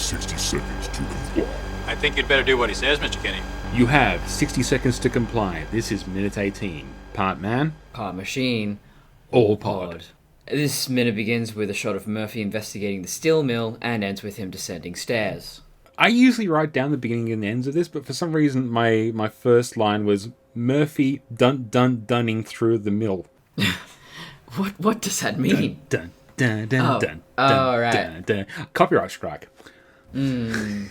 60 seconds to comply. I think you'd better do what he says, Mr. Kenny. You have 60 seconds to comply. This is minute 18. Part man, Part machine, all pod. This minute begins with a shot of Murphy investigating the steel mill and ends with him descending stairs. I usually write down the beginning and ends of this, but for some reason my first line was Murphy dunning through the mill. What does that mean? Dun dun dun Oh. dun Oh, dun, right. dun, dun. Copyright strike. I'm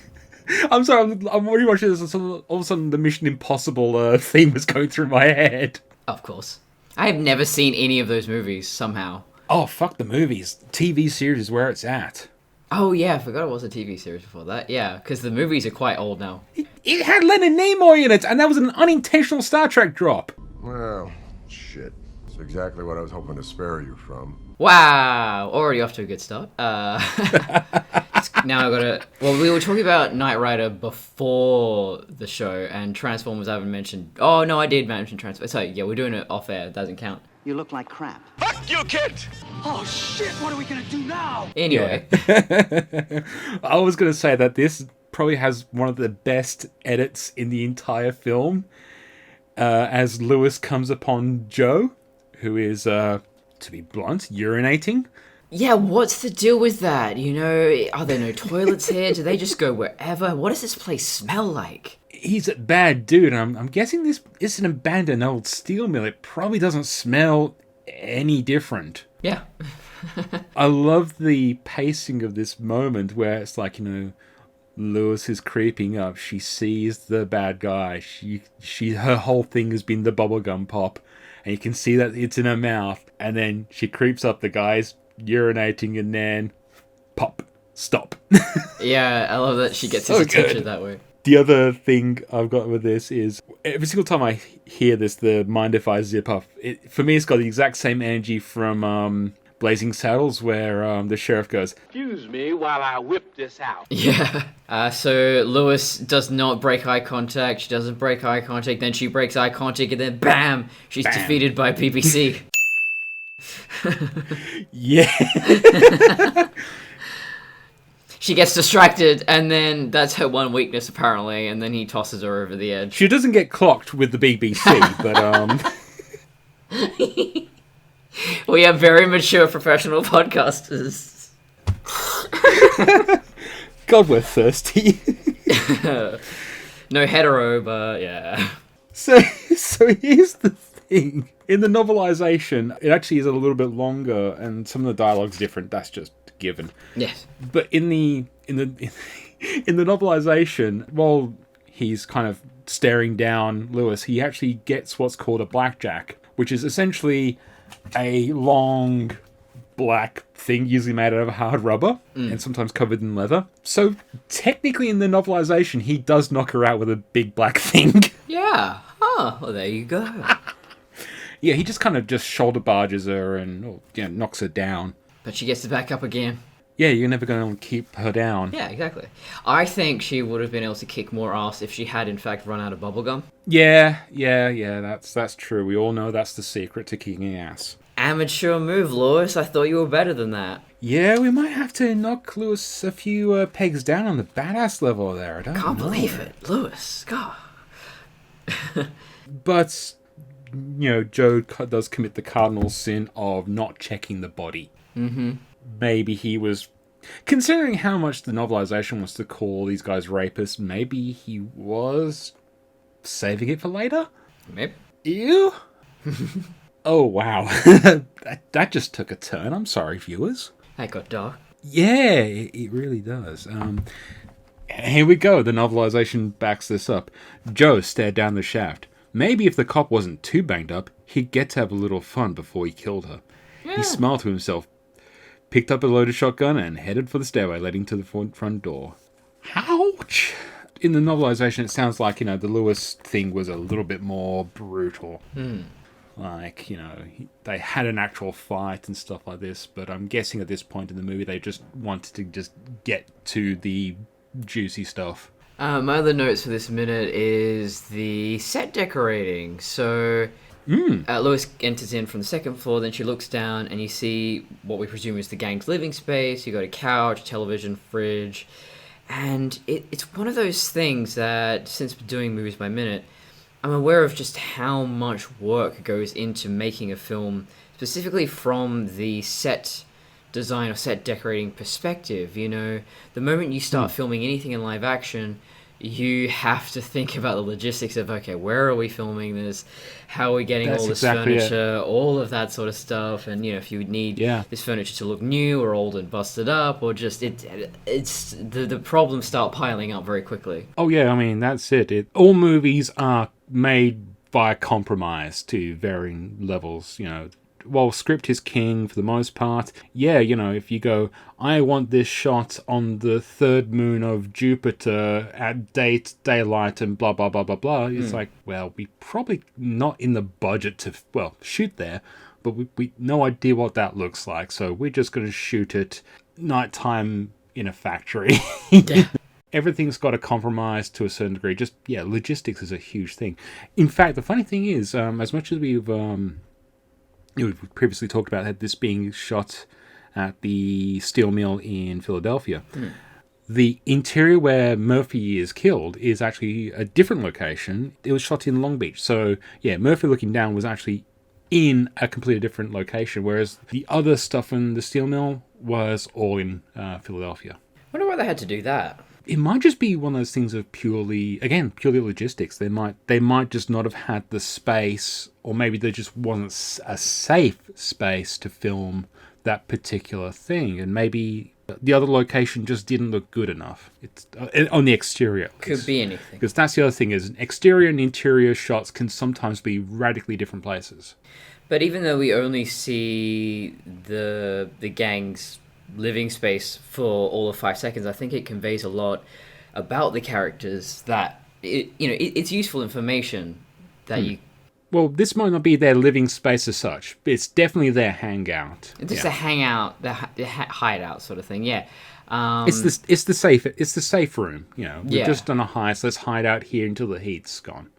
sorry, I'm rewatching this, and all of a sudden the Mission Impossible theme was going through my head. Of course. I have never seen any of those movies, somehow. Oh, fuck the movies. TV series is where it's at. Oh, yeah, I forgot it was a TV series before that. Yeah, because the movies are quite old now. It had Leonard Nimoy in it, and that was an unintentional Star Trek drop. Well, shit. That's exactly what I was hoping to spare you from. Wow! Already off to a good start. Now I gotta... Well, we were talking about Knight Rider before the show, and Transformers I haven't mentioned... Oh, no, I did mention Transformers. Sorry, yeah, we're doing it off air. It doesn't count. You look like crap. Fuck you, kid! Oh shit, what are we gonna do now? Anyway. I was going to say that this probably has one of the best edits in the entire film, as Lewis comes upon Joe, who is, to be blunt, urinating. Yeah, what's the deal with that? You know, are there no toilets here? Do they just go wherever? What does this place smell like? He's a bad dude. I'm guessing this is an abandoned old steel mill. It probably doesn't smell any different. Yeah. I love the pacing of this moment where it's like, you know, Lewis is creeping up. She sees the bad guy. Her whole thing has been the bubblegum pop, and you can see that it's in her mouth. And then she creeps up. The guy's urinating, and then pop, stop. Yeah, I love that she gets So his attention good. that way. The other thing I've got with this is every single time I hear this, the mind if I zip up, for me it's got the exact same energy from Blazing Saddles, where the sheriff goes, Excuse me while I whip this out. Yeah. So Lewis does not break eye contact. She doesn't break eye contact. Then she breaks eye contact, and then bam! She's Bam. defeated by BBC. yeah. She gets distracted, and then that's her one weakness, apparently, and then he tosses her over the edge. She doesn't get clocked with the BBC, but We are very mature professional podcasters. God, we're thirsty. No hetero, but yeah. So here's the thing. In the novelization, it actually is a little bit longer, and some of the dialogue's different. That's just given. Yes. But in the novelization, while he's kind of staring down Lewis, he actually gets what's called a blackjack, which is essentially a long black thing, usually made out of hard rubber and sometimes covered in leather. So technically, in the novelization, he does knock her out with a big black thing. Yeah. Huh. Well, there you go. Yeah, he just kind of just shoulder barges her and knocks her down. But she gets to back up again. Yeah, you're never going to keep her down. Yeah, exactly. I think she would have been able to kick more ass if she had, in fact, run out of bubblegum. Yeah, that's true. We all know that's the secret to kicking ass. Amateur move, Lewis. I thought you were better than that. Yeah, we might have to knock Lewis a few pegs down on the badass level there. I don't Can't know. believe it. Lewis. God. But, Joe does commit the cardinal sin of not checking the body. Mm-hmm. Maybe he was... Considering how much the novelization was to call these guys rapists, maybe he was saving it for later? Maybe. Ew. Oh, wow. that just took a turn. I'm sorry, viewers. That got dark. Yeah, it really does. Here we go. The novelization backs this up. Joe stared down the shaft. Maybe if the cop wasn't too banged up, he'd get to have a little fun before he killed her. Yeah. He smiled to himself, picked up a loaded shotgun, and headed for the stairway leading to the front door. Ouch! In the novelization, it sounds like, the Lewis thing was a little bit more brutal. Like, they had an actual fight and stuff like this, but I'm guessing at this point in the movie, they just wanted to just get to the juicy stuff. My other notes for this minute is the set decorating. So Lois enters in from the second floor, then she looks down and you see what we presume is the gang's living space. You got a couch, television, fridge, And it's one of those things that, since doing Movies by Minute, I'm aware of just how much work goes into making a film, specifically from the set design or set decorating perspective. You know, the moment you start filming anything in live action, you have to think about the logistics of, okay, where are we filming this? How are we getting That's all this exactly furniture? All of that sort of stuff. And, you know, if you would need this furniture to look new or old and busted up, or just it's the problems start piling up very quickly. Oh yeah, I mean that's it. All movies are made by compromise to varying levels. You know, while script is king for the most part, yeah, you know, if you go, I want this shot on the third moon of Jupiter at daylight and blah, blah, blah, blah, blah, it's like, well, we probably not in the budget to, well, shoot there, but we no idea what that looks like, so we're just going to shoot it nighttime in a factory. Everything's got to compromise to a certain degree. Just, yeah, logistics is a huge thing. In fact, the funny thing is, as much as we've previously talked about this being shot at the steel mill in Philadelphia. The interior where Murphy is killed is actually a different location. It was shot in Long Beach. So, yeah, Murphy looking down was actually in a completely different location, whereas the other stuff in the steel mill was all in Philadelphia. I wonder why they had to do that. It might just be one of those things of purely logistics. They might just not have had the space, or maybe there just wasn't a safe space to film that particular thing, and maybe the other location just didn't look good enough. It's on the exterior. Could be anything. Because that's the other thing is exterior and interior shots can sometimes be radically different places. But even though we only see the gang's living space for all of 5 seconds, I think it conveys a lot about the characters that it's useful information that you. Well, this might not be their living space as such, but it's definitely their hangout. It's just a hangout, the hideout sort of thing. Yeah. It's the safe room. You know, we've just done a heist. Let's hide out here until the heat's gone.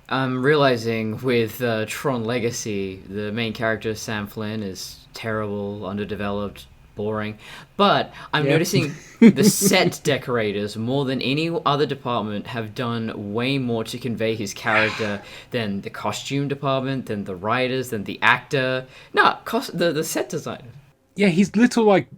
I'm realizing with Tron Legacy, the main character Sam Flynn is terrible, underdeveloped, boring, but I'm noticing the set decorators more than any other department have done way more to convey his character than the costume department, than the writers, than the actor. No, the set designer. Yeah, his little like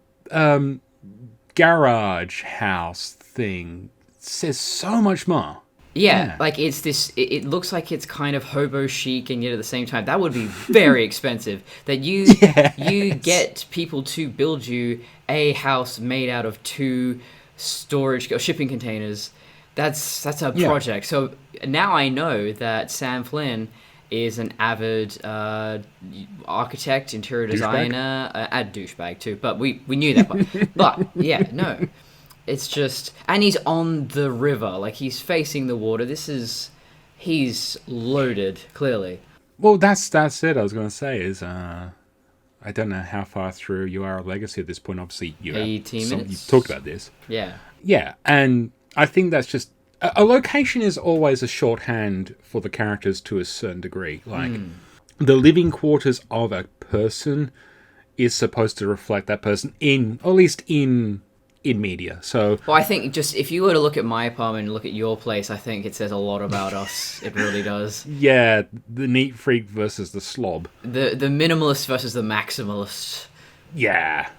garage house thing says so much more. Yeah, like it's this. It looks like it's kind of hobo chic, and yet at the same time, that would be very expensive. That you get people to build you a house made out of 2 storage or shipping containers. That's a project. So now I know that Sam Flynn is an avid architect, interior designer, a douchebag too. But we knew that. But yeah, no. It's just, and he's on the river, like he's facing the water. He's loaded, clearly. Well, that's it. I was going to say is, I don't know how far through you are at Legacy at this point. Obviously, 18 minutes. You've talked about this. Yeah, and I think that's just a location is always a shorthand for the characters to a certain degree. Like the living quarters of a person is supposed to reflect that person or at least in media. So well, I think just if you were to look at my apartment and look at your place, I think it says a lot about us. It really does. Yeah, the neat freak versus the slob. The minimalist versus the maximalist. Yeah.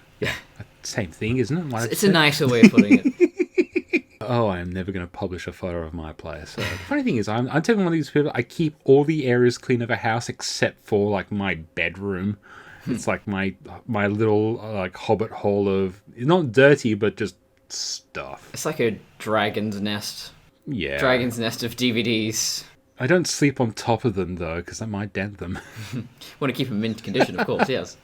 Same thing, isn't it? It's a nicer way of putting it. Oh, I'm never going to publish a photo of my place. The funny thing is, I'm taking one of these people. I keep all the areas clean of a house except for like my bedroom. It's like my little like hobbit hole of not dirty but just stuff. It's like a dragon's nest. Yeah. Dragon's nest of DVDs. I don't sleep on top of them though because I might dent them. Want to keep them in mint condition, of course. Yes.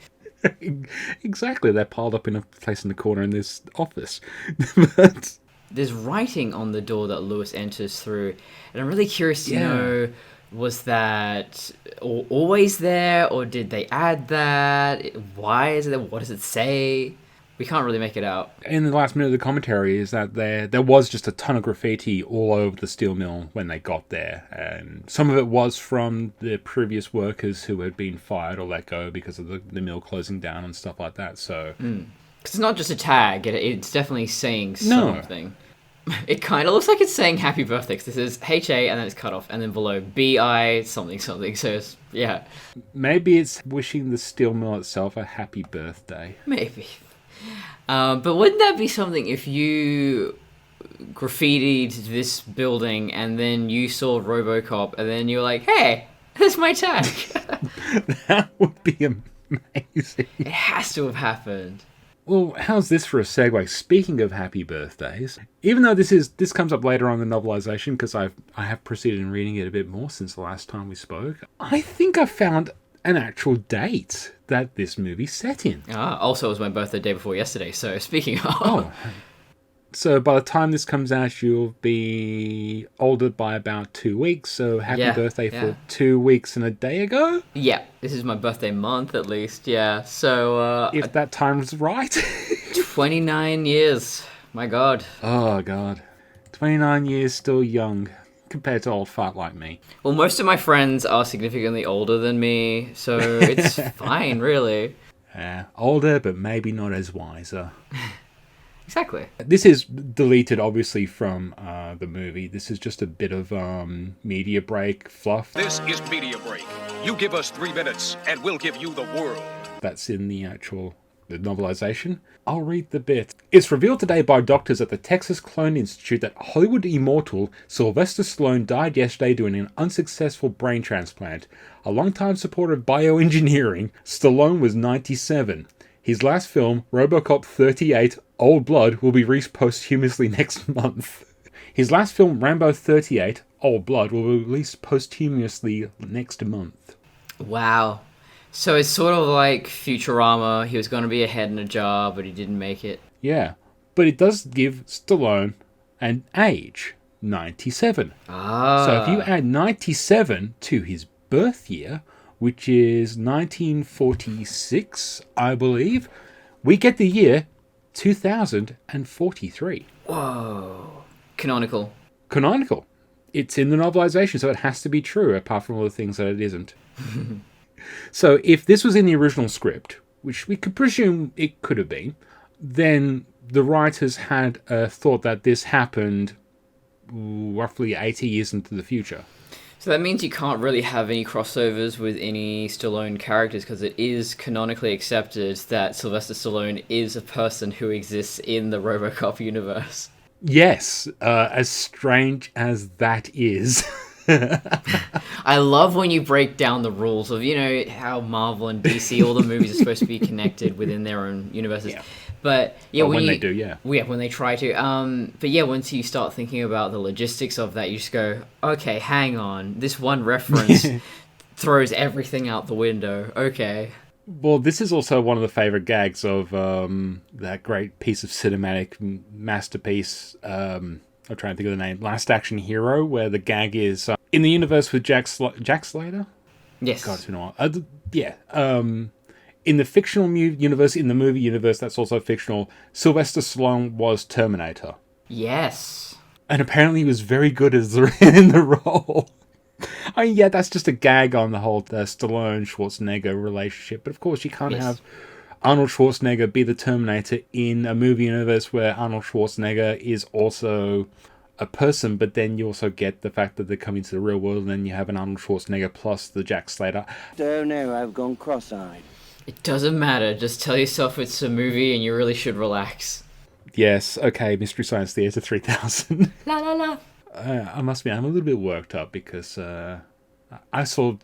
Exactly. They're piled up in a place in the corner in this office. But there's writing on the door that Lewis enters through, and I'm really curious to know. Was that always there, or did they add that? Why is it there? What does it say? We can't really make it out. In the last minute of the commentary is that there was just a ton of graffiti all over the steel mill when they got there. And some of it was from the previous workers who had been fired or let go because of the mill closing down and stuff like that. So, because it's not just a tag, it's definitely saying something. It kind of looks like it's saying happy birthday, 'cause this is HA and then it's cut off, and then below BI something something. So it's, yeah, Maybe it's wishing the steel mill itself a happy birthday. maybe. But wouldn't that be something if you graffitied this building and then you saw RoboCop and then you were like, hey, there's my tag? That would be amazing. It has to have happened. Well, how's this for a segue? Speaking of happy birthdays, even though this comes up later on in the novelization, because I have proceeded in reading it a bit more since the last time we spoke, I think I found an actual date that this movie's set in. Also, it was my birthday day before yesterday, so speaking of... Oh. So by the time this comes out, you'll be older by about 2 weeks, so happy birthday for 2 weeks and a day ago? Yeah, this is my birthday month at least, yeah. So, if that time's right. 29 years. My God. Oh, God. 29 years still young compared to old fart like me. Well, most of my friends are significantly older than me, so it's fine, really. Yeah, older, but maybe not as wiser. Exactly. This is deleted, obviously, from the movie. This is just a bit of media break fluff. This is Media Break. You give us 3 minutes, and we'll give you the world. That's in the novelization. I'll read the bit. It's revealed today by doctors at the Texas Clone Institute that Hollywood immortal Sylvester Stallone died yesterday doing an unsuccessful brain transplant. A longtime supporter of bioengineering, Stallone was 97. His last film, RoboCop 38, Old Blood, will be released posthumously next month. His last film, Rambo 38, Old Blood, will be released posthumously next month. Wow. So it's sort of like Futurama. He was going to be ahead in a job, but he didn't make it. Yeah, but it does give Stallone an age, 97. So if you add 97 to his birth year, which is 1946, I believe, we get the year 2043. Whoa. Canonical. Canonical. It's in the novelization, so it has to be true, apart from all the things that it isn't. So if this was in the original script, which we could presume it could have been, then the writers had thought that this happened roughly 80 years into the future. So that means you can't really have any crossovers with any Stallone characters, because it is canonically accepted that Sylvester Stallone is a person who exists in the RoboCop universe. Yes, as strange as that is. I love when you break down the rules of, you know, how Marvel and DC, all the movies are supposed to be connected within their own universes. Yeah. But yeah, when they do, yeah. Yeah, when they try to. But yeah, once you start thinking about the logistics of that, you just go, okay, hang on. This one reference throws everything out the window. Okay. Well, this is also one of the favorite gags of that great piece of cinematic masterpiece. I'm trying to think of the name. Last Action Hero, where the gag is in the universe with Jack Slater. Yes. God, it's been a while. Yeah. In the fictional universe, in the movie universe, that's also fictional. Sylvester Stallone was Terminator. Yes. And apparently he was very good as in the role. I mean, yeah, that's just a gag on the whole Stallone-Schwarzenegger relationship. But of course, you can't have Arnold Schwarzenegger be the Terminator in a movie universe where Arnold Schwarzenegger is also a person, but then you also get the fact that they come into the real world, and then you have an Arnold Schwarzenegger plus the Jack Slater. Don't know, I've gone cross-eyed. It doesn't matter. Just tell yourself it's a movie and you really should relax. Yes, okay, Mystery Science Theater 3000. La la la. I must be, I'm a little bit worked up because I saw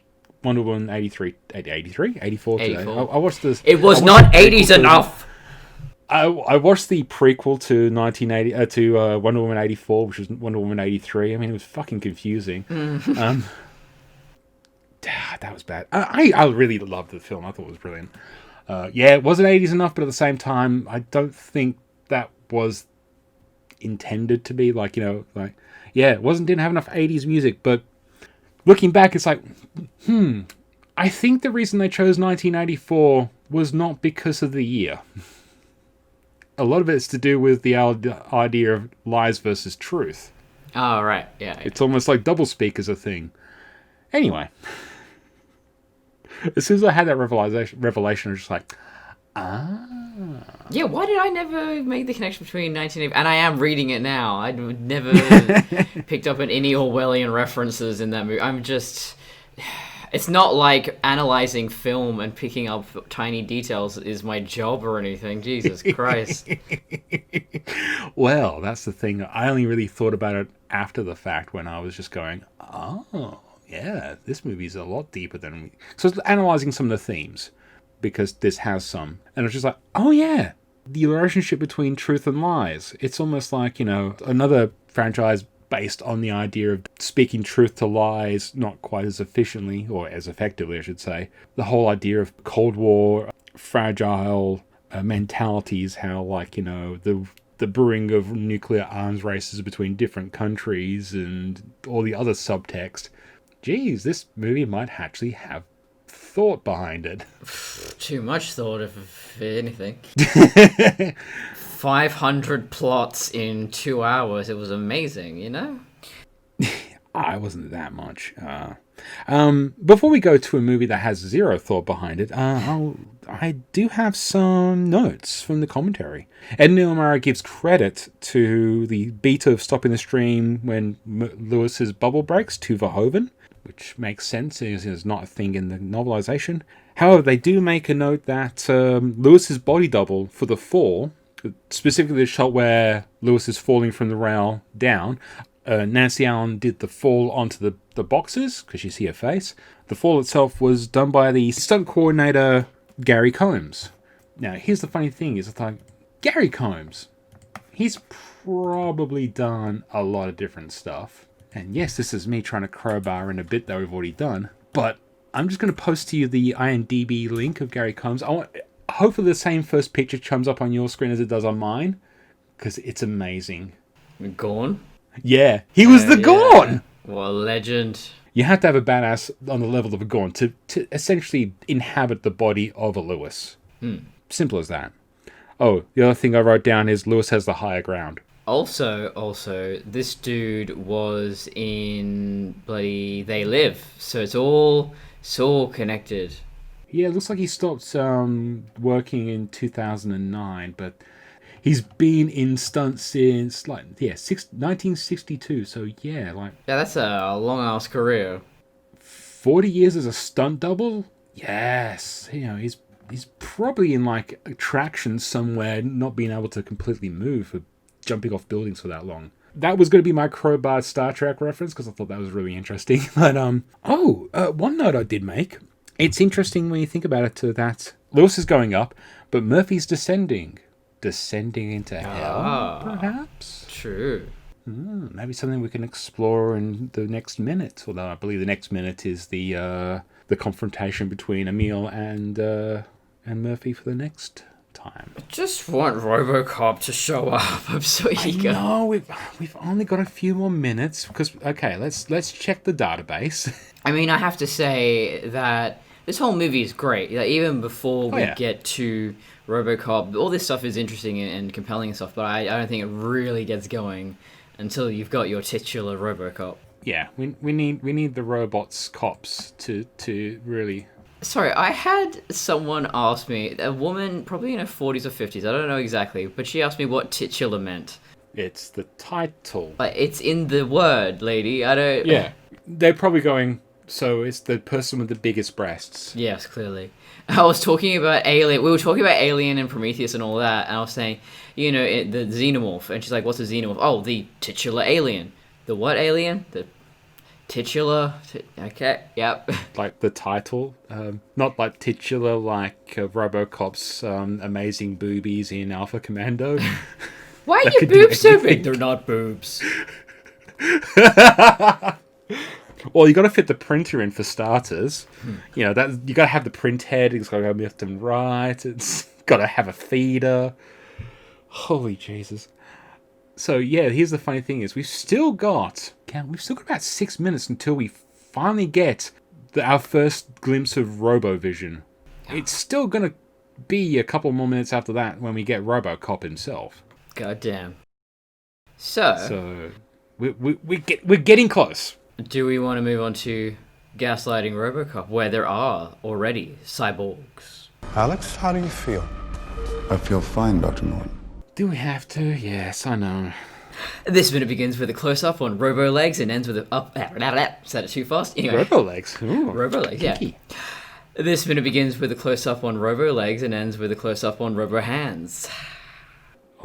Wonder Woman 84 today. 84. I watched this. It was not 80s enough. I watched the prequel to 1980 to Wonder Woman 84, which was Wonder Woman 83. I mean, it was fucking confusing. That was bad. I really loved the film. I thought it was brilliant. Yeah, it wasn't 80s enough, but at the same time, I don't think that was intended to be like, it didn't have enough 80s music, but looking back, it's like, I think the reason they chose 1984 was not because of the year. A lot of it's to do with the idea of lies versus truth. Oh, right. Yeah. It's almost like doublespeak is a thing. Anyway. As soon as I had that revelation, I was just like, Yeah, why did I never make the connection between 1980? And I am reading it now. I would never picked up on any Orwellian references in that movie. I'm just... It's not like analyzing film and picking up tiny details is my job or anything. Jesus Christ. Well, that's the thing. I only really thought about it after the fact when I was just going, oh, yeah, this movie's a lot deeper than we... So I was analysing some of the themes, because this has some. And I was just like, oh, yeah, the relationship between truth and lies. It's almost like, another franchise based on the idea of speaking truth to lies, not quite as efficiently, or as effectively, I should say. The whole idea of Cold War, fragile mentalities, how, the brewing of nuclear arms races between different countries and all the other subtext. Geez, this movie might actually have thought behind it. Too much thought, if anything. 500 plots in 2 hours. It was amazing, I wasn't that much. Before we go to a movie that has zero thought behind it, I do have some notes from the commentary. Ed Neilmara gives credit to the beat of Stopping the Stream when Lewis's bubble breaks to Verhoeven, which makes sense, is not a thing in the novelization. However, they do make a note that Lewis's body double for the fall, specifically the shot where Lewis is falling from the rail down, Nancy Allen did the fall onto the boxes, because you see her face. The fall itself was done by the stunt coordinator, Gary Combs. Now, here's the funny thing, is it's like, Gary Combs, he's probably done a lot of different stuff. And yes, this is me trying to crowbar in a bit that we've already done, but I'm just going to post to you the IMDb link of Gary Combs. Hopefully the same first picture comes up on your screen as it does on mine, because it's amazing. Gorn? Yeah, he was the Gorn! What a legend. You have to have a badass on the level of a Gorn to essentially inhabit the body of a Lewis. Simple as that. Oh, the other thing I wrote down is Lewis has the higher ground. Also, this dude was in bloody They Live, so it's all connected. Yeah, it looks like he stopped working in 2009, but he's been in stunts since 1962. So yeah, that's a long ass career. 40 years as a stunt double. Yes, he's probably in attractions somewhere, not being able to completely move for jumping off buildings for that long. That was going to be my crowbar Star Trek reference, because I thought that was really interesting. But one note I did make. It's interesting when you think about it, that Lewis is going up, but Murphy's descending into hell, perhaps? True. Maybe something we can explore in the next minute, although I believe the next minute is the confrontation between Emil and Murphy for the next time. I just want RoboCop to show up. I'm so eager. No, we've only got a few more minutes, because okay, let's check the database. I mean, I have to say that this whole movie is great. Even before we get to RoboCop, all this stuff is interesting and compelling and stuff, but I don't think it really gets going until you've got your titular RoboCop. Yeah, we need the robots cops to really... Sorry, I had someone ask me, a woman probably in her 40s or 50s, I don't know exactly, but she asked me what titular meant. It's the title. It's in the word, lady. I don't... Yeah, they're probably going... So it's the person with the biggest breasts. Yes, clearly. I was talking about Alien. We were talking about Alien and Prometheus and all that, and I was saying, the xenomorph. And she's like, what's a xenomorph? Oh, the titular alien. The what alien? The titular... Okay, yep. Like the title. Not like titular like RoboCop's amazing boobies in Alpha Commando. Why are your boobs so big? They're not boobs. Well, you got to fit the printer in for starters. That you got to have the print head. It's got to go left and right. It's got to have a feeder. Holy Jesus! So yeah, here's the funny thing: is we've still got about 6 minutes until we finally get our first glimpse of RoboVision. It's still gonna be a couple more minutes after that when we get RoboCop himself. Goddamn. So we're getting close. Do we want to move on to gaslighting RoboCop, where there are already cyborgs? Alex, how do you feel? I feel fine, Dr. Norton. Do we have to? Yes, I know. This minute begins with a close-up on Robo Legs and ends with a up. Said it too fast. Anyway. Robo legs. Ooh, Robo Legs, yeah. kinky. This minute begins with a close-up on Robo Legs and ends with a close-up on Robo Hands.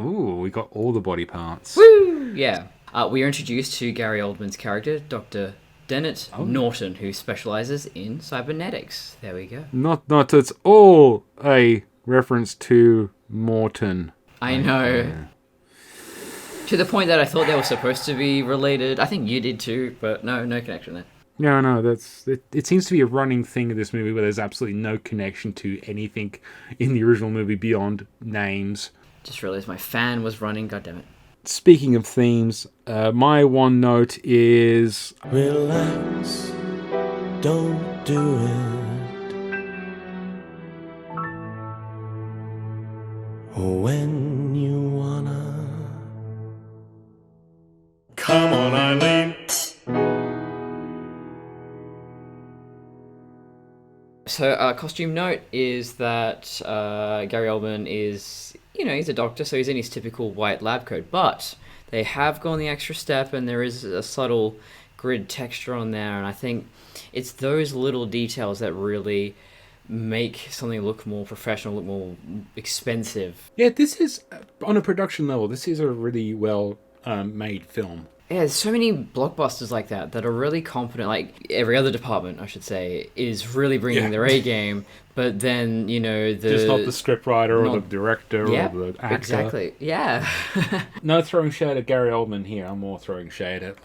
Ooh, we got all the body parts. Woo! Yeah. We are introduced to Gary Oldman's character, Dr. Dennett Norton, who specializes in cybernetics. There we go. Not it's all a reference to Morton. I know. To the point that I thought they were supposed to be related. I think you did too, but no connection there. No, that's it seems to be a running thing in this movie where there's absolutely no connection to anything in the original movie beyond names. Just realized my fan was running, goddammit. Speaking of themes, my one note is... Relax, don't do it. When you wanna. Come on, Eileen. So, costume note is that Gary Oldman is, he's a doctor, so he's in his typical white lab coat, but they have gone the extra step, and there is a subtle grid texture on there, and I think it's those little details that really make something look more professional, look more expensive. Yeah, this is, on a production level, this is a really well made film. Yeah, there's so many blockbusters like that are really competent. Like every other department, I should say, is really bringing their A game. But then, just not the scriptwriter or the director or the actor. Exactly. Yeah. No throwing shade at Gary Oldman here. I'm more throwing shade at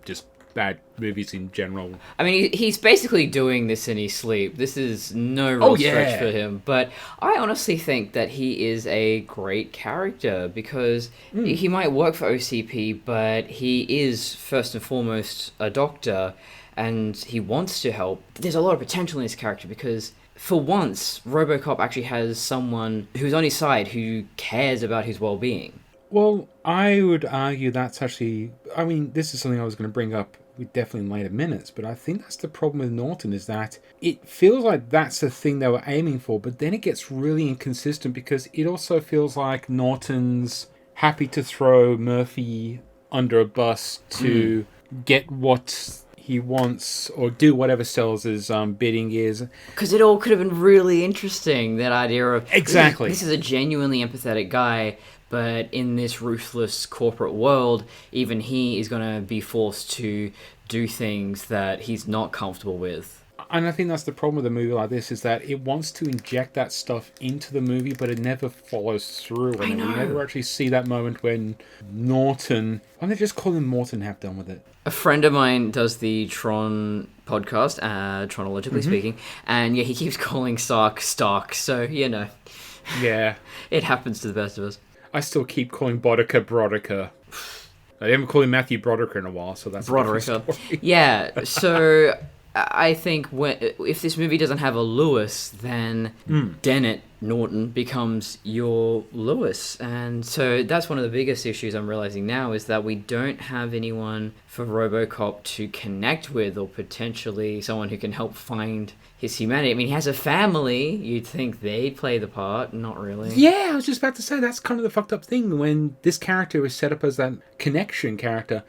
just bad movies in general. I mean, he's basically doing this in his sleep. This is no real stretch for him. But I honestly think that he is a great character because he might work for OCP, but he is first and foremost a doctor and he wants to help. There's a lot of potential in this character because for once, RoboCop actually has someone who's on his side who cares about his well-being. Well, I would argue that's actually... I mean, this is something I was going to bring up definitely in later minutes, but I think that's the problem with Norton, is that it feels like that's the thing they were aiming for, but then it gets really inconsistent because it also feels like Norton's happy to throw Murphy under a bus to get what he wants or do whatever Sellers' bidding is. Because it all could have been really interesting, that idea of... Exactly. This is a genuinely empathetic guy, but in this ruthless corporate world, even he is going to be forced to do things that he's not comfortable with. And I think that's the problem with a movie like this, is that it wants to inject that stuff into the movie, but it never follows through. And we never actually see that moment when Norton... Why don't they just call him Morton and have done with it? A friend of mine does the Tron podcast, chronologically speaking, and he keeps calling Stark, so, Yeah. It happens to the best of us. I still keep calling Broderick. I haven't called him Matthew Broderick in a while, so that's Broderick. A different story. Yeah, so I think if this movie doesn't have a Lewis, then Dennett Norton becomes your Lewis. And so that's one of the biggest issues I'm realizing now, is that we don't have anyone for RoboCop to connect with, or potentially someone who can help find his humanity. I mean, he has a family. You'd think they'd play the part. Not really. Yeah, I was just about to say, that's kind of the fucked up thing when this character is set up as that connection character,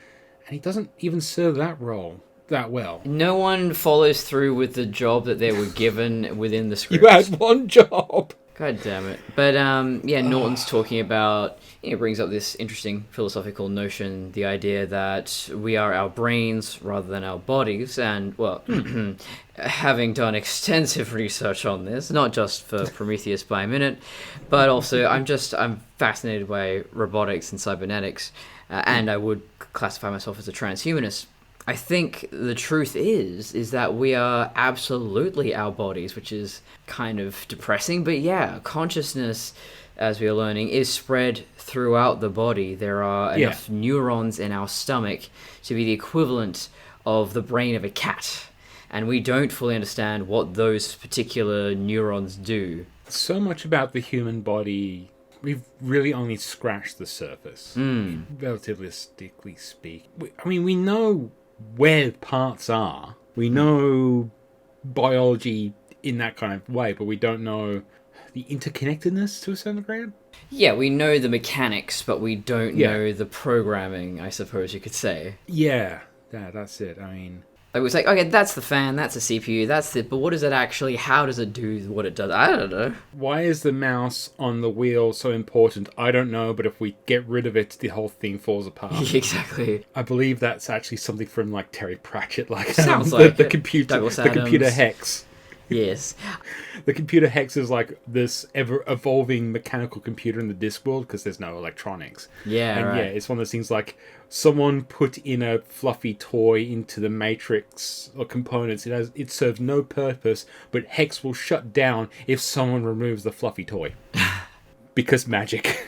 and he doesn't even serve that role that well. No one follows through with the job that they were given within the script. You had one job. God damn it. But, Norton's talking about... It brings up this interesting philosophical notion, the idea that we are our brains rather than our bodies, and, well, having done extensive research on this, not just for Prometheus by a minute, but also I'm fascinated by robotics and cybernetics, and I would classify myself as a transhumanist. I think the truth is that we are absolutely our bodies, which is kind of depressing. But yeah, consciousness, as we are learning, is spread throughout the body. There are enough neurons in our stomach to be the equivalent of the brain of a cat. And we don't fully understand what those particular neurons do. So much about the human body... We've really only scratched the surface, relatively speaking. We know where parts are. We know biology in that kind of way, but we don't know, the interconnectedness to a certain degree. Yeah, we know the mechanics, but we don't know the programming, I suppose you could say. Yeah, that's it. I mean... It was like, okay, that's the fan, that's the CPU, that's it, but what is it actually, how does it do what it does? I don't know. Why is the mouse on the wheel so important? I don't know, but if we get rid of it, the whole thing falls apart. Exactly. I believe that's actually something from, like, Terry Pratchett, like, sounds like the computer hex. Yes. The computer hex is like this ever-evolving mechanical computer in the disc world because there's no electronics. Yeah, and right. yeah, it's one of those things like someone put in a fluffy toy into the matrix or components. It serves no purpose, but hex will shut down if someone removes the fluffy toy. Because magic.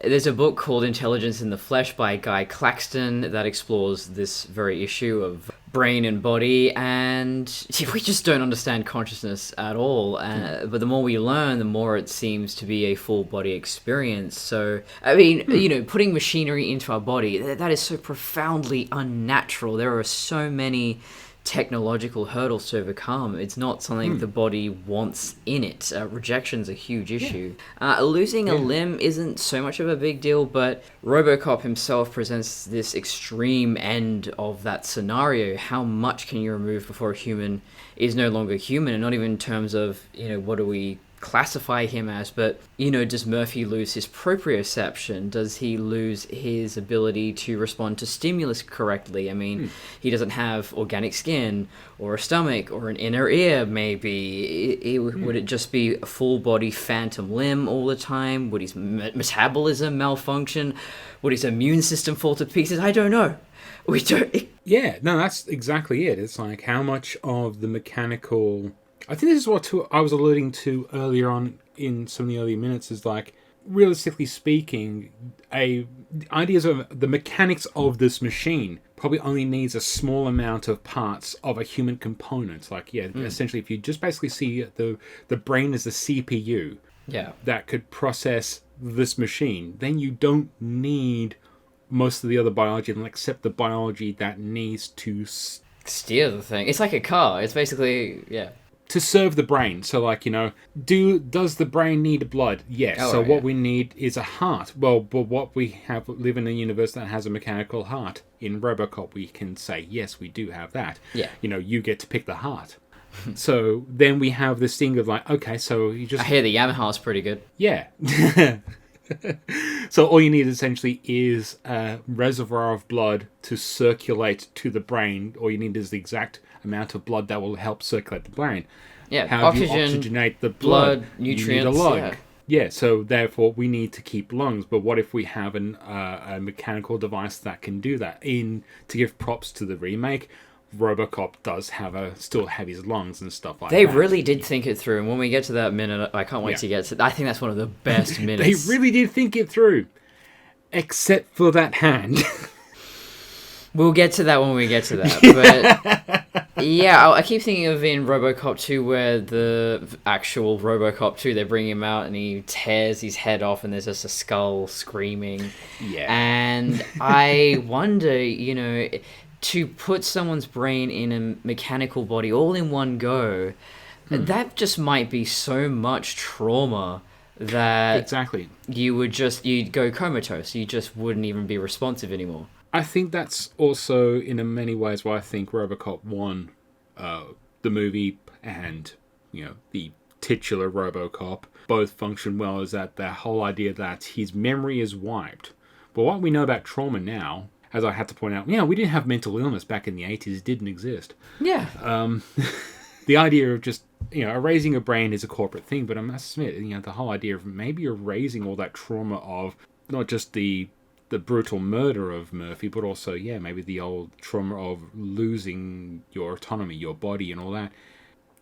There's a book called Intelligence in the Flesh by Guy Claxton that explores this very issue of brain and body, and we just don't understand consciousness at all. But the more we learn, the more it seems to be a full body experience. So, I mean, putting machinery into our body, that is so profoundly unnatural. There are so many technological hurdles to overcome. It's not something the body wants in it. Rejection's a huge issue. Losing a limb isn't so much of a big deal, but RoboCop himself presents this extreme end of that scenario. How much can you remove before a human is no longer human? And not even in terms of, what do we classify him as, but does Murphy lose his proprioception? Does he lose his ability to respond to stimulus correctly? I mean, he doesn't have organic skin or a stomach or an inner ear, maybe. Would it just be a full body phantom limb all the time? Would his metabolism malfunction? Would his immune system fall to pieces? I don't know. We don't. Yeah, no, that's exactly it. It's like how much of the mechanical... I think this is what I was alluding to earlier on in some of the earlier minutes, is like, realistically speaking, ideas of the mechanics of this machine probably only needs a small amount of parts of a human component. Like, essentially, if you just basically see the brain as the CPU that could process this machine, then you don't need most of the other biology, except the biology that needs to steer the thing. It's like a car. It's basically, to serve the brain. So, like, does the brain need blood? Yes. What we need is a heart. Well, but what we live in a universe that has a mechanical heart. In RoboCop, we can say, yes, we do have that. Yeah. You get to pick the heart. So then we have this thing of like, okay, so you just... I hear the Yamaha's pretty good. Yeah. So all you need essentially is a reservoir of blood to circulate to the brain. All you need is the exact amount of blood that will help circulate the brain. Yeah, how oxygen, do you oxygenate the blood? Nutrients. You need a lung. Yeah, so therefore we need to keep lungs. But what if we have a mechanical device that can do that? To give props to the remake, RoboCop does still have his lungs and stuff like that. They really did think it through, and when we get to that minute, I can't wait to get to. I think that's one of the best minutes. They really did think it through, except for that hand. We'll get to that when we get to that. But yeah, I keep thinking of in RoboCop 2 where the actual RoboCop 2, they bring him out and he tears his head off and there's just a skull screaming. Yeah. And I wonder, to put someone's brain in a mechanical body all in one go, that just might be so much trauma that exactly you'd go comatose. You just wouldn't even be responsive anymore. I think that's also in many ways why I think RoboCop 1, the movie, and the titular RoboCop both function well, is that the whole idea that his memory is wiped. But what we know about trauma now, as I had to point out, we didn't have mental illness back in the 80s. It didn't exist. Yeah. The idea of just, erasing a brain is a corporate thing, but I must admit, the whole idea of maybe erasing all that trauma of not just the brutal murder of Murphy, but also, maybe the old trauma of losing your autonomy, your body, and all that.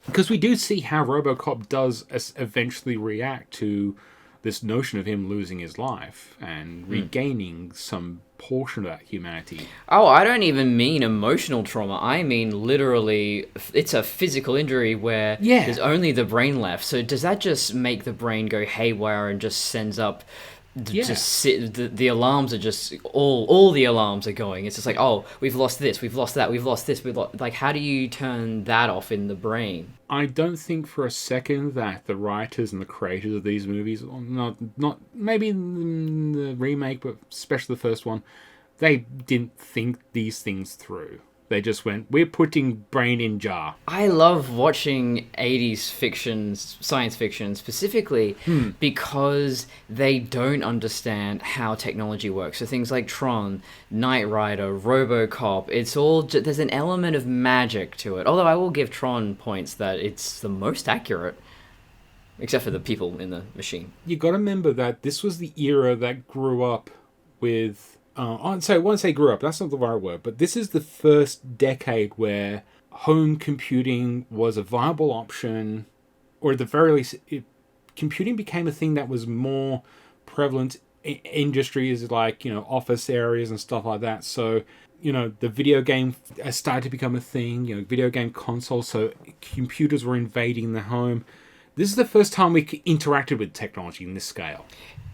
Because we do see how RoboCop does eventually react to this notion of him losing his life and regaining some portion of that humanity. Oh, I don't even mean emotional trauma. I mean literally, it's a physical injury where there's only the brain left. So does that just make the brain go haywire and just sends up the alarms are just all the alarms are going. It's just like, oh, we've lost this, we've lost that, we've lost this, like, how do you turn that off in the brain? I don't think for a second that the writers and the creators of these movies, not maybe in the remake, but especially the first one, they didn't think these things through. They just went, we're putting brain in jar. I love watching 80s fiction, science fiction specifically, because they don't understand how technology works. So things like Tron, Knight Rider, RoboCop, it's all, there's an element of magic to it. Although I will give Tron points that it's the most accurate, except for the people in the machine. You got to remember that this was the era that grew up with... so I won't say grew up, that's not the right word, but this is the first decade where home computing was a viable option, or at the very least, computing became a thing that was more prevalent in industries like, office areas and stuff like that. So, the video game started to become a thing, video game consoles, so computers were invading the home. This is the first time we interacted with technology in this scale.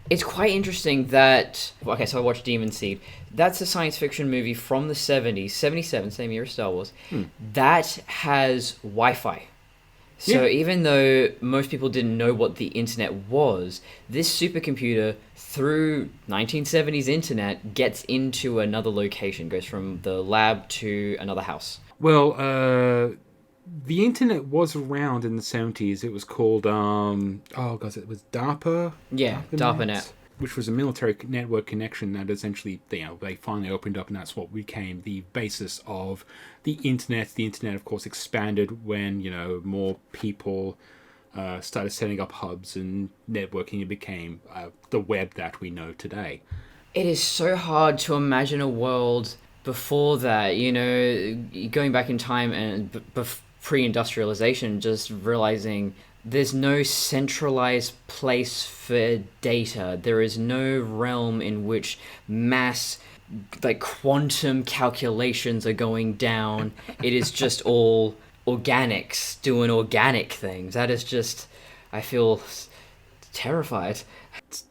It's quite interesting that... Okay, so I watched Demon Seed. That's a science fiction movie from the 70s, 77, same year as Star Wars, that has Wi-Fi. So even though most people didn't know what the internet was, this supercomputer, through 1970s internet, gets into another location, goes from the lab to another house. Well, the internet was around in the 70s. It was called, it was DARPA? Yeah, DARPANet. Which was a military network connection that essentially, they finally opened up, and that's what became the basis of the internet. The internet, of course, expanded when, more people started setting up hubs and networking. It became the web that we know today. It is so hard to imagine a world before that, going back in time and pre-industrialization, just realizing there's no centralized place for data. There is no realm in which mass, like, quantum calculations are going down. It is just all organics doing organic things. That is just... I feel terrified.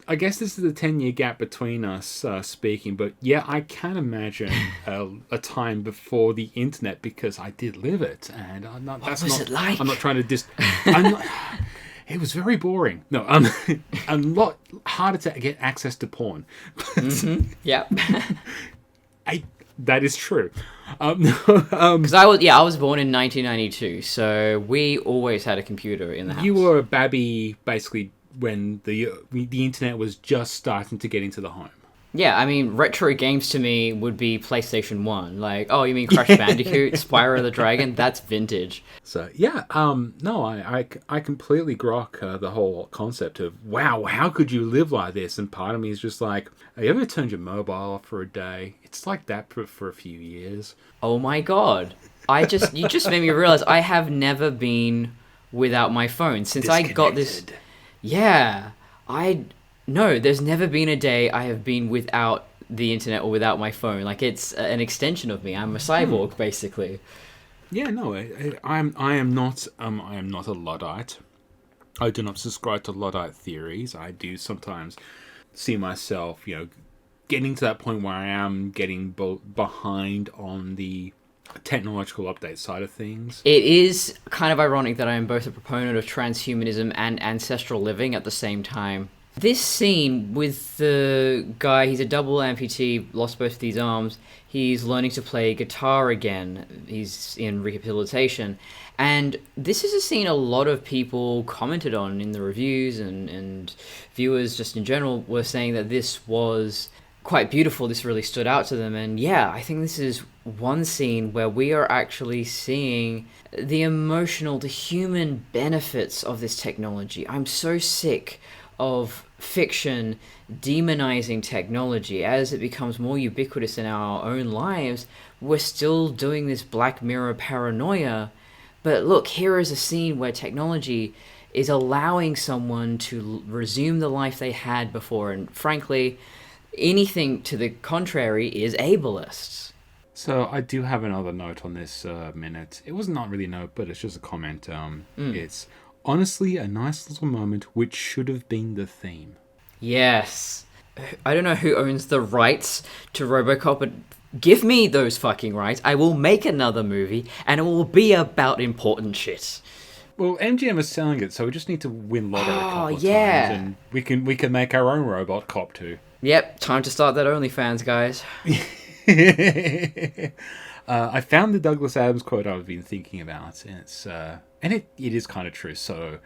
I guess this is the 10-year gap between us speaking, but yeah, I can imagine a time before the internet, because I did live it, and what was it like? I'm not trying to it was very boring. No, a lot harder to get access to porn. Yeah. That is true. Because I was born in 1992, so we always had a computer in the house. You were a babby, basically, when the internet was just starting to get into the home. Yeah, I mean, retro games to me would be PlayStation 1. Like, oh, you mean Crash Bandicoot, Spyro the Dragon? That's vintage. So, yeah, no, I completely grok the whole concept of, wow, how could you live like this? And part of me is just like, have you ever turned your mobile off for a day? It's like that for a few years. Oh my god. You just made me realize I have never been without my phone since I got this... Yeah, no, there's never been a day I have been without the internet or without my phone. Like, it's an extension of me. I'm a cyborg, basically. Yeah, no, I am not a Luddite. I do not subscribe to Luddite theories. I do sometimes see myself, getting to that point where I am getting behind on the technological update side of things. It is kind of ironic that I am both a proponent of transhumanism and ancestral living at the same time. This scene with the guy, he's a double amputee, lost both of his arms. He's learning to play guitar again. He's in rehabilitation. And this is a scene a lot of people commented on in the reviews, and viewers just in general were saying that this was quite beautiful. This really stood out to them. And yeah, I think this is one scene where we are actually seeing the emotional, the human benefits of this technology. I'm so sick of fiction demonizing technology. As it becomes more ubiquitous in our own lives, we're still doing this Black Mirror paranoia. But look, here is a scene where technology is allowing someone to resume the life they had before, and frankly, anything to the contrary is ableist. So I do have another note on this minute. It was not really a note, but it's just a comment. It's honestly a nice little moment which should have been the theme. Yes. I don't know who owns the rights to RoboCop, but give me those fucking rights. I will make another movie, and it will be about important shit. Well, MGM is selling it, so we just need to win lotto a couple of yeah. times, and we can make our own robot cop too. Yep, time to start that OnlyFans, guys. I found the Douglas Adams quote I've been thinking about, and it is kind of true. So,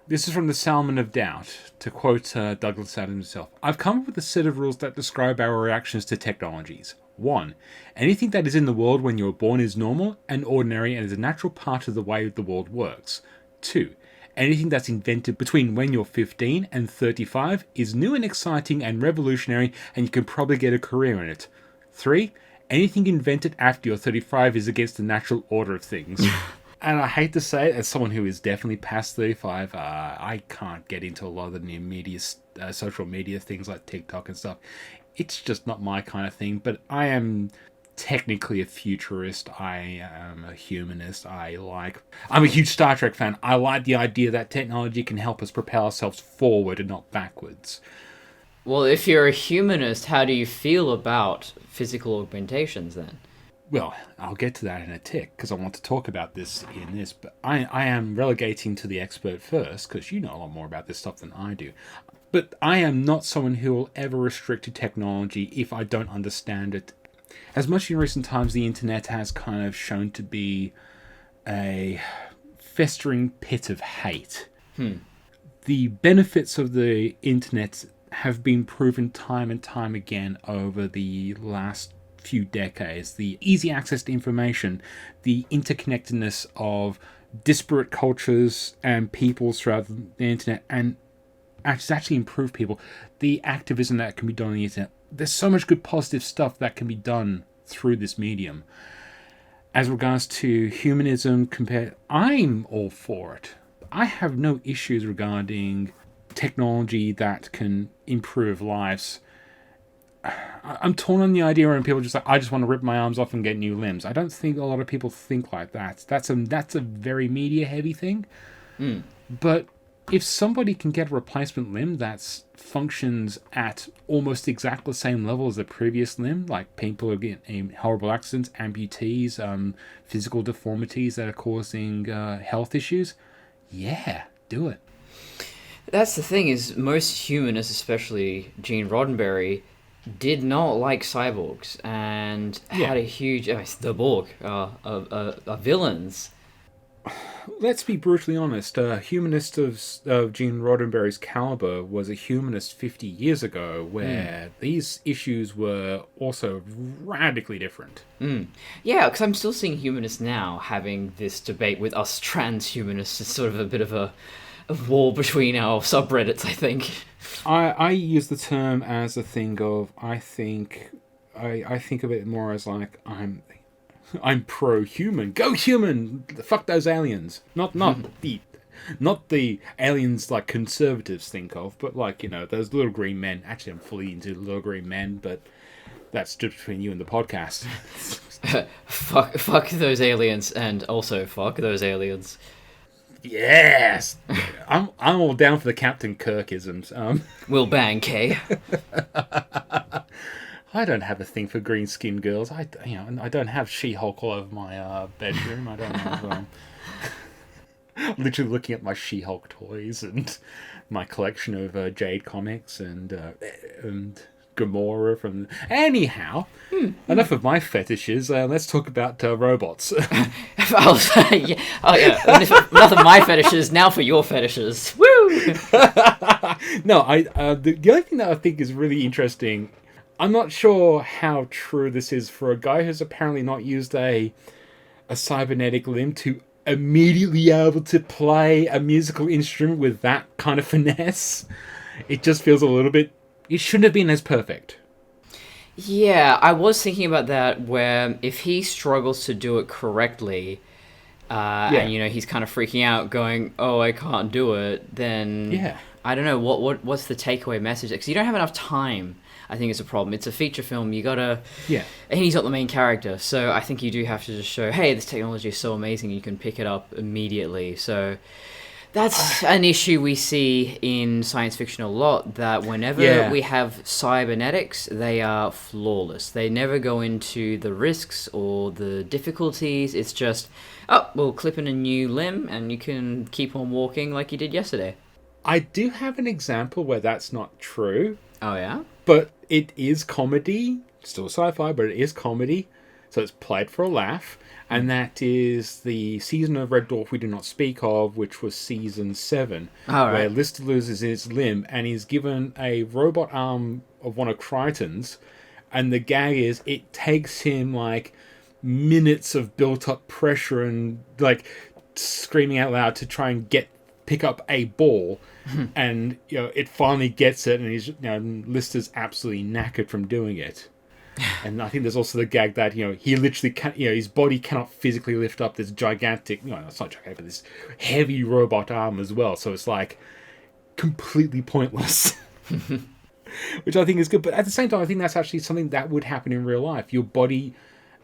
this is from the Salmon of Doubt, to quote Douglas Adams himself. I've come up with a set of rules that describe our reactions to technologies. 1. Anything that is in the world when you were born is normal and ordinary and is a natural part of the way the world works. 2. Anything that's invented between when you're 15 and 35 is new and exciting and revolutionary, and you can probably get a career in it. 3. Anything invented after you're 35 is against the natural order of things. And I hate to say it, as someone who is definitely past 35, I can't get into a lot of the new media, social media things like TikTok and stuff. It's just not my kind of thing, but I am technically a futurist. I am a humanist. I'm a huge Star Trek fan. I like the idea that technology can help us propel ourselves forward and not backwards. Well, if you're a humanist, how do you feel about physical augmentations then? Well, I'll get to that in a tick, because I want to talk about this in this, but I am relegating to the expert first, because you know a lot more about this stuff than I do. But I am not someone who will ever restrict to technology if I don't understand it. As much in recent times, the internet has kind of shown to be a festering pit of hate. The benefits of the internet have been proven time and time again over the last few decades. The easy access to information, the interconnectedness of disparate cultures and peoples throughout the internet, and actually improve people. The activism that can be done on the internet. There's so much good positive stuff that can be done through this medium. As regards to humanism, I'm all for it. I have no issues regarding technology that can improve lives. I'm torn on the idea when people just like, I just want to rip my arms off and get new limbs. I don't think a lot of people think like that. That's a very media heavy thing. But if somebody can get a replacement limb that functions at almost exactly the same level as the previous limb, like people who get in horrible accidents, amputees, physical deformities that are causing health issues, yeah, do it. That's the thing, is most humanists, especially Gene Roddenberry, did not like cyborgs and had a huge... the Borg are villains. Let's be brutally honest. A humanist of Gene Roddenberry's caliber was a humanist 50 years ago, where these issues were also radically different. Yeah, because I'm still seeing humanists now having this debate with us transhumanists. It's sort of a bit of a war between our subreddits, I think. I use the term as a thing of, I think of it more as like, I'm pro-human. Go human! Fuck those aliens. Not the aliens like conservatives think of, but like, you know, those little green men. Actually, I'm fully into little green men, but that's just between you and the podcast. fuck those aliens, and also fuck those aliens. Yes! I'm all down for the Captain Kirk-isms. We'll bang, Kay. I don't have a thing for green-skinned girls. I don't have She-Hulk all over my bedroom. I don't have... I'm literally looking at my She-Hulk toys and my collection of Jade comics and Gamora from... Anyhow, enough of my fetishes. Let's talk about robots. Enough of my fetishes, now for your fetishes. Woo! No, the only thing that I think is really interesting... I'm not sure how true this is for a guy who's apparently not used a cybernetic limb to immediately be able to play a musical instrument with that kind of finesse. It just feels a little bit... It shouldn't have been as perfect. Yeah, I was thinking about that, where if he struggles to do it correctly, and, you know, he's kind of freaking out, going, oh, I can't do it, then... Yeah. I don't know, what's the takeaway message? Because you don't have enough time, I think, it's a problem. It's a feature film, you gotta... Yeah. And he's not the main character, so I think you do have to just show, hey, this technology is so amazing, you can pick it up immediately. So That's an issue we see in science fiction a lot, that whenever we have cybernetics, they are flawless. They never go into the risks or the difficulties. It's just, we'll clip in a new limb and you can keep on walking like you did yesterday. I do have an example where that's not true. Oh, yeah? But it is comedy. Still sci-fi, but it is comedy. So it's played for a laugh. And that is the season of Red Dwarf we do not speak of, which was season 7, where Lister loses his limb and he's given a robot arm of one of Crichton's. And the gag is it takes him like minutes of built-up pressure and like screaming out loud to try and pick up a ball. And it finally gets it, and he's Lister's absolutely knackered from doing it. And I think there's also the gag that, he literally can't, his body cannot physically lift up this gigantic, it's not gigantic, but this heavy robot arm as well. So it's like completely pointless, which I think is good. But at the same time, I think that's actually something that would happen in real life. Your body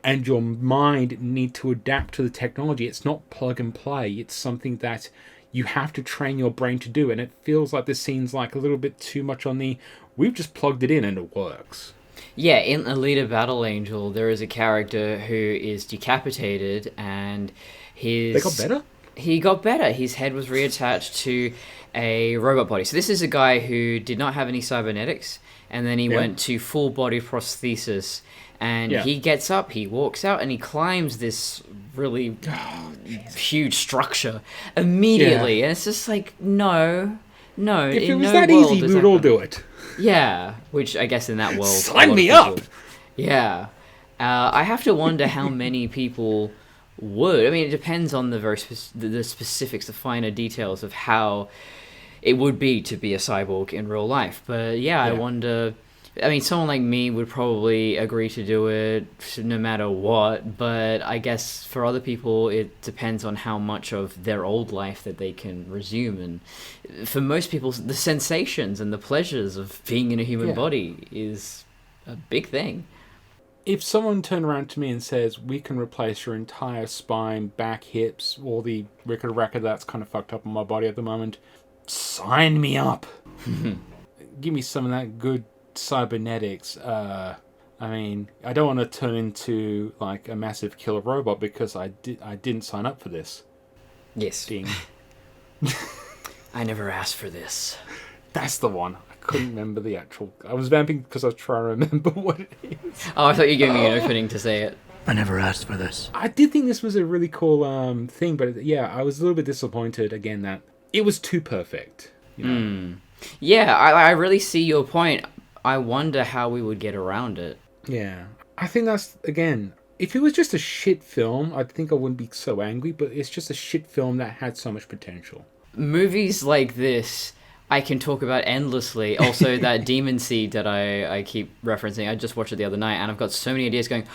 and your mind need to adapt to the technology. It's not plug and play. It's something that you have to train your brain to do. And it feels like this scene's like a little bit too much on we've just plugged it in and it works. Yeah, in Alita Battle Angel, there is a character who is decapitated, and They got better? He got better. His head was reattached to a robot body. So this is a guy who did not have any cybernetics, and then he went to full body prosthesis, and he gets up, he walks out, and he climbs this really huge structure immediately. And it's just like, no. If it was that easy, we would all do it. Yeah, which I guess in that world... Sign me up! Yeah. I have to wonder how many people would. I mean, it depends on the the specifics, the finer details of how it would be to be a cyborg in real life. But yeah, I wonder... I mean, someone like me would probably agree to do it no matter what, but I guess for other people, it depends on how much of their old life that they can resume. And for most people, the sensations and the pleasures of being in a human body is a big thing. If someone turned around to me and says, we can replace your entire spine, back, hips, all the rickety-racket that's kind of fucked up on my body at the moment, sign me up. Give me some of that good cybernetics. I mean, I don't want to turn into like a massive killer robot because I didn't sign up for this. Yes. Ding. I never asked for this. That's the one. I couldn't remember the actual... I was vamping because I was trying to remember what it is. Oh, I thought you gave me an opening to say it. I never asked for this. I did think this was a really cool thing, but yeah, I was a little bit disappointed again that it was too perfect. Yeah, I really see your point. I wonder how we would get around it. Yeah. I think that's, again, if it was just a shit film, I think I wouldn't be so angry, but it's just a shit film that had so much potential. Movies like this, I can talk about endlessly. Also, that Demon Seed that I keep referencing, I just watched it the other night, and I've got so many ideas going,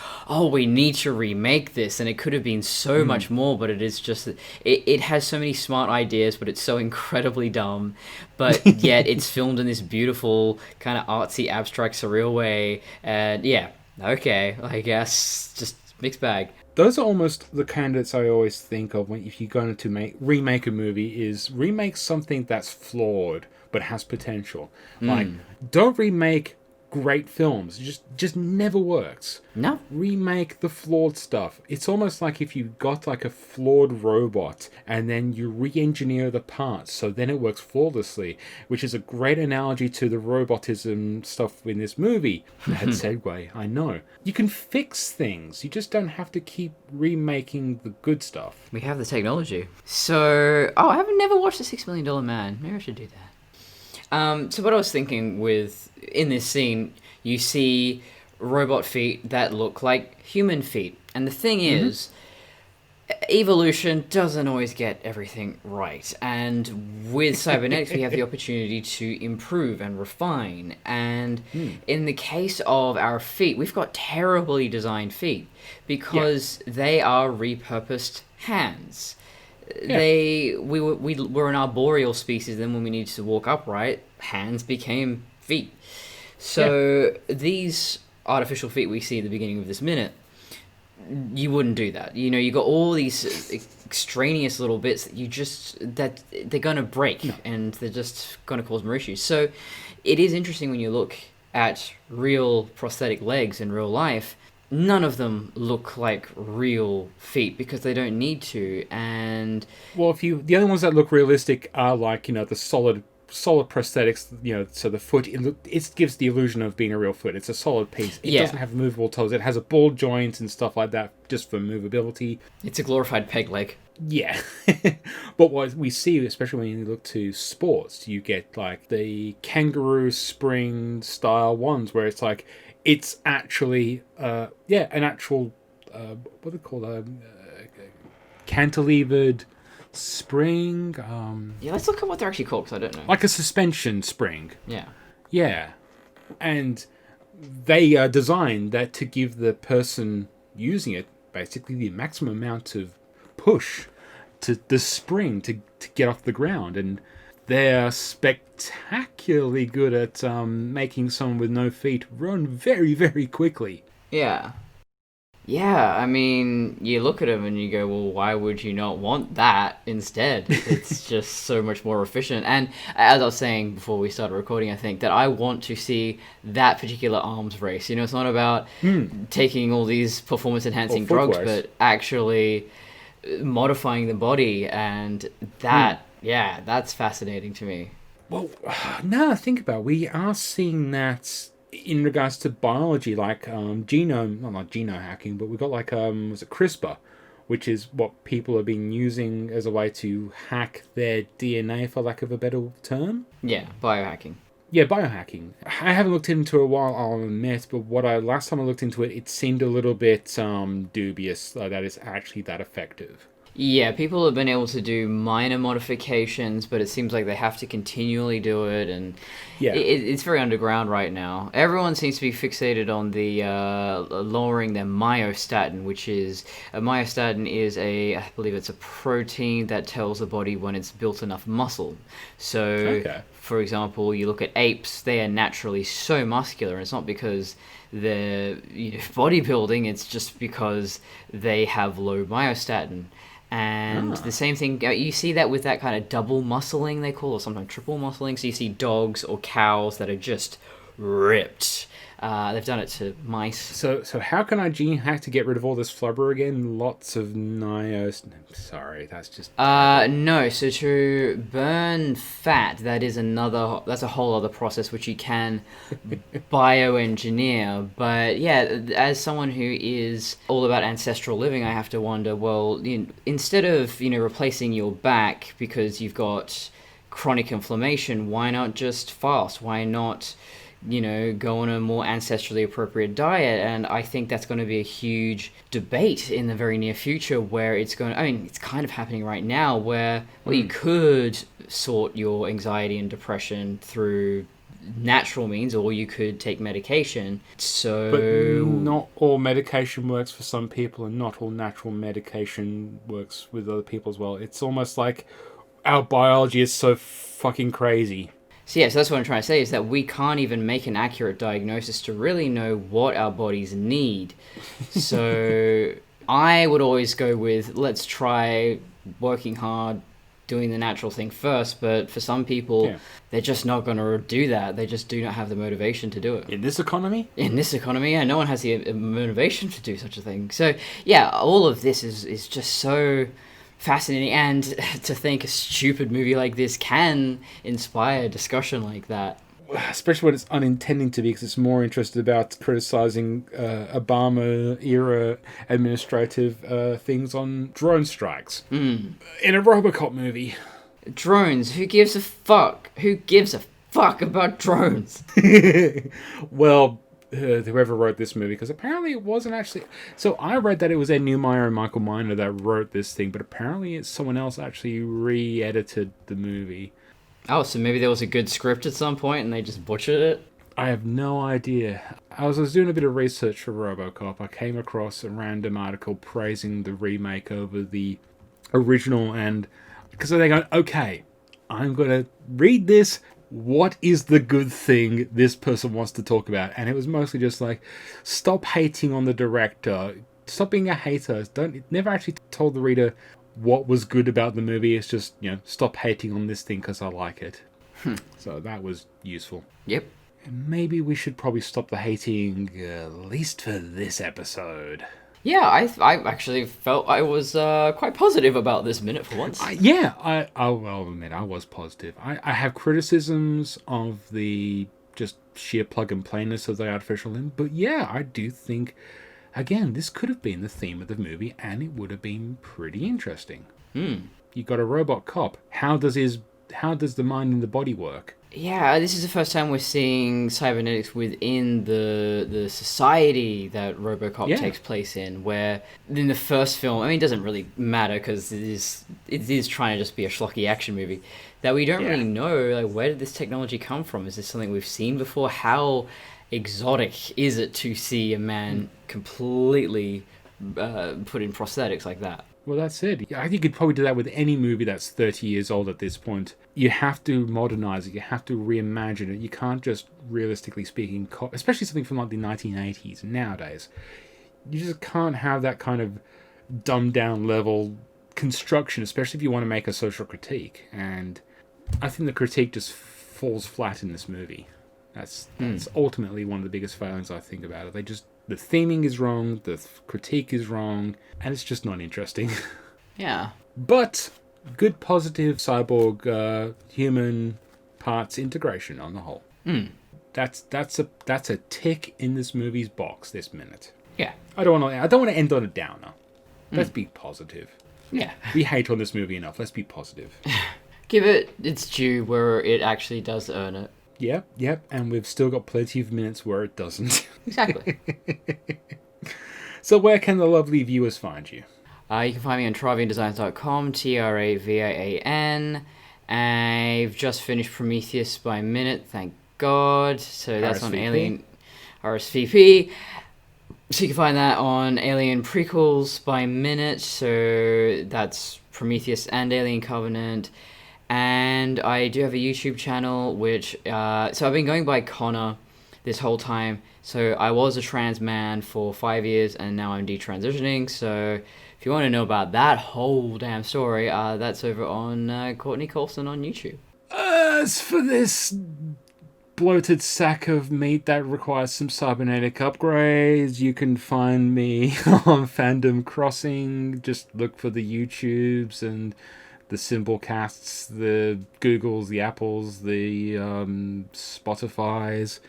we need to remake this, and it could have been so much more, but it is just, it has so many smart ideas, but it's so incredibly dumb, but yet it's filmed in this beautiful, kind of artsy, abstract, surreal way, and okay, I guess, just mixed bag. Those are almost the candidates I always think of when if you're going to remake a movie, is remake something that's flawed but has potential. Like, don't remake great films. It just never works. No. Remake the flawed stuff. It's almost like if you got like a flawed robot and then you re-engineer the parts so then it works flawlessly, which is a great analogy to the robotism stuff in this movie. That segue, I know. You can fix things. You just don't have to keep remaking the good stuff. We have the technology. So, I haven't never watched The $6 Million Man. Maybe I should do that. So what I was thinking in this scene, you see robot feet that look like human feet. And the thing is, evolution doesn't always get everything right. And with cybernetics, we have the opportunity to improve and refine. And in the case of our feet, we've got terribly designed feet because they are repurposed hands. We were an arboreal species, then when we needed to walk upright, hands became feet. So these artificial feet we see at the beginning of this minute, you wouldn't do that. You know, you got all these extraneous little bits that they're going to break and they're just going to cause more issues. So it is interesting when you look at real prosthetic legs in real life. None of them look like real feet because they don't need to. And well, the only ones that look realistic are like, you know, the solid prosthetics, you know, so the foot, it gives the illusion of being a real foot. It's a solid piece. It doesn't have movable toes. It has a ball joint and stuff like that just for movability. It's a glorified peg leg. Yeah. But what we see, especially when you look to sports, you get like the kangaroo spring style ones where it's like, it's actually, an actual, what are they called? Cantilevered spring. Let's look at what they're actually called because I don't know. Like a suspension spring. Yeah. Yeah. And they are designed that to give the person using it basically the maximum amount of push to the spring to get off the ground. And they're spectacularly good at making someone with no feet run very, very quickly. Yeah. Yeah, I mean, you look at them and you go, well, why would you not want that instead? It's just so much more efficient. And as I was saying before we started recording, I think that I want to see that particular arms race. You know, it's not about taking all these performance-enhancing drugs, but actually modifying the body. And that, that's fascinating to me. Well, now I think about it, we are seeing that in regards to biology, like genome, not like genome hacking, but we've got like was it CRISPR, which is what people have been using as a way to hack their DNA, for lack of a better term. Yeah, biohacking. Yeah, biohacking. I haven't looked into it in a while, I'll admit, but last time I looked into it, it seemed a little bit dubious that it's actually that effective. Yeah, people have been able to do minor modifications, but it seems like they have to continually do it, and it's very underground right now. Everyone seems to be fixated on the lowering their myostatin, which is I believe it's a protein that tells the body when it's built enough muscle. So, for example, you look at apes; they are naturally so muscular, and it's not because they're bodybuilding; it's just because they have low myostatin. And the same thing, you see that with that kind of double muscling they call, or sometimes triple muscling. So you see dogs or cows that are just ripped. They've done it to mice. So how can I gene hack to get rid of all this flubber again? Lots of sorry, that's just... No, so to burn fat, that's a whole other process which you can bioengineer. But yeah, as someone who is all about ancestral living, I have to wonder, well, instead of, replacing your back because you've got chronic inflammation, why not just fast? Why not... go on a more ancestrally appropriate diet? And I think that's going to be a huge debate in the very near future where it's kind of happening right now where, you could sort your anxiety and depression through natural means, or you could take medication. But not all medication works for some people, and not all natural medication works with other people as well. It's almost like our biology is so fucking crazy. So that's what I'm trying to say, is that we can't even make an accurate diagnosis to really know what our bodies need. So I would always go with, let's try working hard, doing the natural thing first. But for some people, they're just not going to do that. They just do not have the motivation to do it. In this economy? In this economy, no one has the motivation to do such a thing. So all of this is just so... fascinating, and to think a stupid movie like this can inspire discussion like that. Especially when it's unintending to be, because it's more interested about criticizing Obama-era administrative things on drone strikes. In a RoboCop movie. Drones, who gives a fuck? Who gives a fuck about drones? Well... whoever wrote this movie, because apparently it wasn't actually... So I read that it was Ed Neumeyer and Michael Miner that wrote this thing, but apparently it's someone else actually re-edited the movie. Oh, so maybe there was a good script at some point and they just butchered it? I have no idea. I was doing a bit of research for RoboCop. I came across a random article praising the remake over the original, and because they go, okay, I'm going to read this. What is the good thing this person wants to talk about? And it was mostly just like, stop hating on the director. stop being a hater. It never actually told the reader what was good about the movie. It's just, stop hating on this thing because I like it. So that was useful. Yep. And maybe we should probably stop the hating, at least for this episode. Yeah, I actually felt I was quite positive about this minute for once. I'll admit I was positive. I have criticisms of the just sheer plug and playness of the artificial limb, but yeah, I do think, again, this could have been the theme of the movie, and it would have been pretty interesting. You got a robot cop. How does the mind and the body work? Yeah, this is the first time we're seeing cybernetics within the society that RoboCop takes place in, where in the first film, I mean, it doesn't really matter because it is trying to just be a schlocky action movie, that we don't really know, like, where did this technology come from? Is this something we've seen before? How exotic is it to see a man completely put in prosthetics like that? Well, that's it. I think you could probably do that with any movie that's 30 years old at this point. You have to modernize it. You have to reimagine it. You can't just, realistically speaking, especially something from like the 1980s nowadays. You just can't have that kind of dumbed down level construction, especially if you want to make a social critique. And I think the critique just falls flat in this movie. That's ultimately one of the biggest failings I think about it. The theming is wrong, the critique is wrong, and it's just not interesting. Yeah. But good, positive cyborg human parts integration on the whole. That's a tick in this movie's box this minute. Yeah. I don't want to end on a downer. Let's be positive. Yeah. We hate on this movie enough. Let's be positive. Give it its due where it actually does earn it. Yep, and we've still got plenty of minutes where it doesn't. Exactly. So where can the lovely viewers find you? You can find me on traviandesigns.com, Travian. I've just finished Prometheus by Minute, thank God. So that's on Alien RSVP. So you can find that on Alien Prequels by Minute. So that's Prometheus and Alien Covenant. And I do have a YouTube channel, which, so I've been going by Connor this whole time. So I was a trans man for 5 years, and now I'm detransitioning. So if you want to know about that whole damn story, that's over on Courtney Colson on YouTube. As for this bloated sack of meat that requires some cybernetic upgrades, you can find me on Fandom Crossing. Just look for the YouTubes and the Simplecasts, the Googles, the Apples, the Spotifys.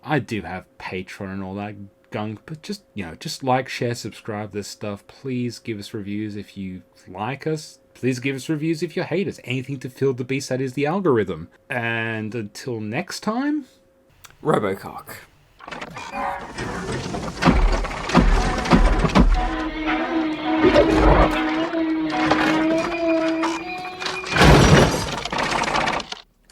I do have Patreon and all that gunk, but just like, share, subscribe this stuff. Please give us reviews if you like us. Please give us reviews if you hate us. Anything to fill the beast that is the algorithm. And until next time, Robocock.